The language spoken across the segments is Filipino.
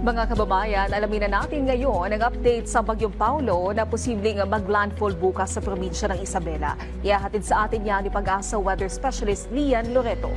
Mga kababayan, alamin na natin ngayon ang update sa Bagyong Paulo na posibleng maglandfall bukas sa probinsya ng Isabela. Ihahatid sa atin yan ni Pag-asa Weather Specialist Lian Loreto.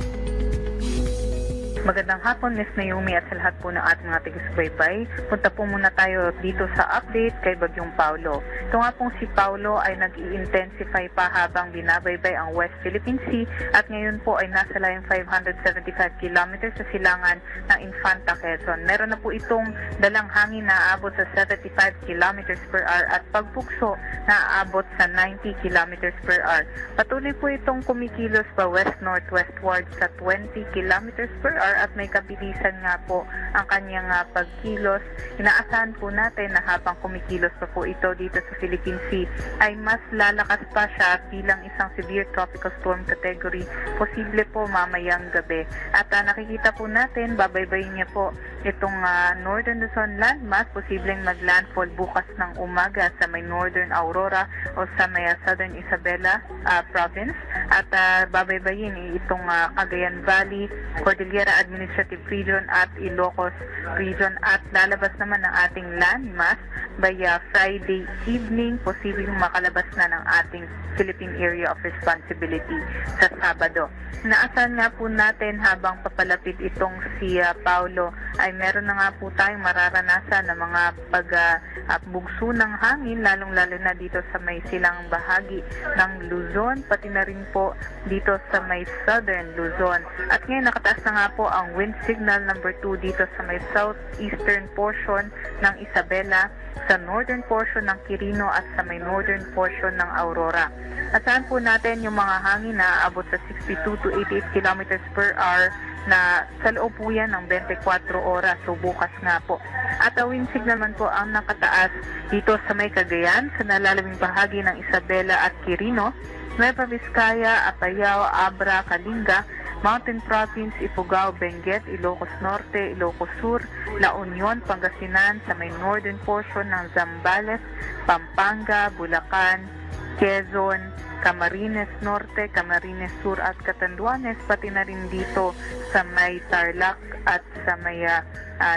Magandang hapon, Ms. Naomi, at sa lahat po ng ating mga taga-subaybay. Punta po muna tayo dito sa update kay Bagyong Paulo. Ito nga pong si Paulo ay nag-i-intensify pa habang binabaybay ang West Philippine Sea at ngayon po ay nasa layong 575 kilometers sa silangan ng Infanta, Quezon. Meron na po itong dalang hangin na aabot sa 75 kilometers per hour at pagbukso na aabot sa 90 kilometers per hour. Patuloy po itong kumikilos pa west-northwestward sa 20 kilometers per hour at may kabilisan nga po ang kanyang pagkilos. Inaasahan po natin na habang kumikilos pa po ito dito sa Philippine Sea ay mas lalakas pa siya bilang isang severe tropical storm category, posible po mamayang gabi. At nakikita po natin, babaybayin niya po itong Northern Luzon landmass, posibleng maglandfall bukas ng umaga sa may Northern Aurora o sa may Southern Isabela province at babaybayin itong Cagayan Valley, Cordillera Administrative Region at Ilocos Region at lalabas naman ang ating landmass by Friday evening, posibleng makalabas na ng ating Philippine Area of Responsibility sa Sabado. Naasahan nga po natin habang papalapit itong si Paulo ay meron na nga po tayong mararanasan ng mga pagbugso ng hangin, lalong-lalo na dito sa may silang bahagi ng Luzon, pati na rin po dito sa may Southern Luzon. At ngayon nakataas na nga po ang wind signal number 2 dito sa may southeastern portion ng Isabela, sa northern portion ng Quirino at sa may northern portion ng Aurora. Asahan po natin yung mga hangin na aabot sa 62 to 88 kilometers per hour na sa loob po yan ng 24 oras, so bukas nga po. At ang wind signal man po ang nakataas dito sa may Cagayan, sa nalalaming bahagi ng Isabela at Quirino, Nueva Vizcaya, Apayao, Abra, Kalinga, Mountain Province, Ifugao, Benguet, Ilocos Norte, Ilocos Sur, La Union, Pangasinan, sa may northern portion ng Zambales, Pampanga, Bulacan, Quezon, Camarines Norte, Camarines Sur at Catanduanes, pati na rin dito sa may Tarlac at sa may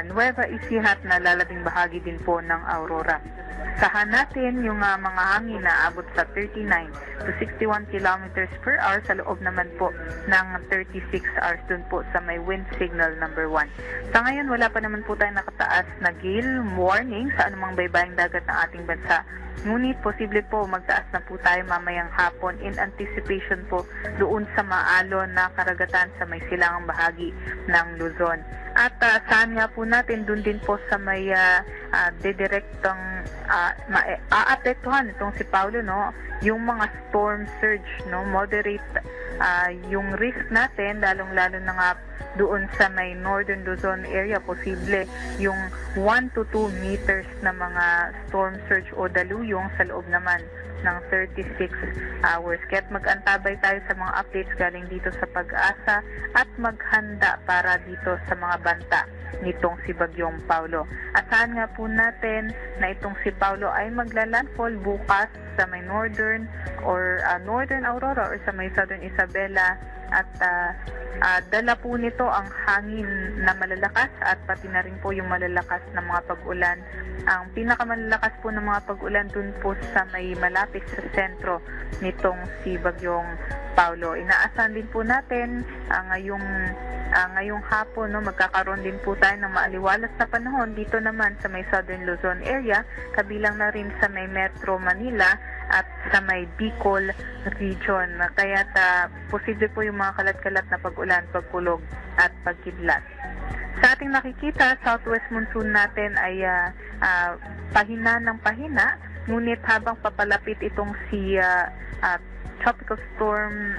Nueva Ecija at nalalabing bahagi din po ng Aurora. Sahan natin yung mga hangin na abot sa 39 to 61 kilometers per hour sa loob naman po ng 36 hours dun po sa may wind signal number 1. Sa ngayon, wala pa naman po tayong nakataas na gale warning sa anumang baybayang dagat ng ating bansa. Ngunit posible po magtaas na po tayo mamayang hapon in anticipation po doon sa maalon na karagatan sa may silangang bahagi ng Luzon. At saan nga po natin doon din po sa may dedirektong aapektuhan itong si Paulo, no, yung mga storm surge, no, moderate yung risk natin, lalong-lalo na nga doon sa may Northern Luzon area, posible yung 1 to 2 meters na mga storm surge o daluyong sa loob naman ng 36 hours. Kaya't mag-antabay tayo sa mga updates galing dito sa Pag-asa at maghanda para dito sa mga banta nitong si Bagyong Paulo. Asahan nga po natin na itong si Paulo ay maglalandfall bukas sa may northern or northern Aurora or sa may southern Isabela at dala po nito ang hangin na malalakas at pati na rin po yung malalakas na mga pag-ulan. Ang pinakamalalakas po ng mga pag-ulan dun po sa may malapit sa sentro nitong si Bagyong Paulo. Inaasahan din po natin ngayong hapon, no, magkakaroon din po tayo ng maaliwalas na panahon dito naman sa may Southern Luzon area, kabilang na rin sa may Metro Manila at sa may Bicol region. Kaya posible po yung mga kalat-kalat na pag-ulan, pagkulog at pagkidlat. Sa ating nakikita, southwest monsoon natin ay pahina ng pahina, ngunit habang papalapit itong si Tropical Storm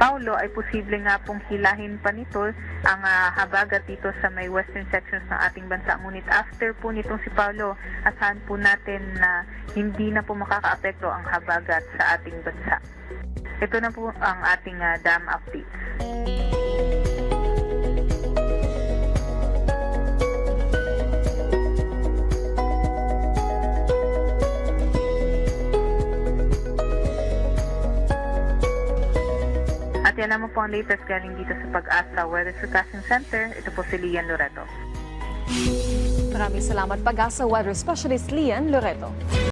Paulo ay posible nga pong hilahin pa nito ang habagat dito sa may western sections ng ating bansa. Ngunit after po nitong si Paulo, asahan po natin na hindi na po makakaapekto ang habagat sa ating bansa. Ito na po ang ating dam updates. At yan naman po ang latest galing dito sa Pag-asa Weather Forecasting Center. Ito po si Lian Loreto. Maraming salamat Pag-asa Weather Specialist Lian Loreto.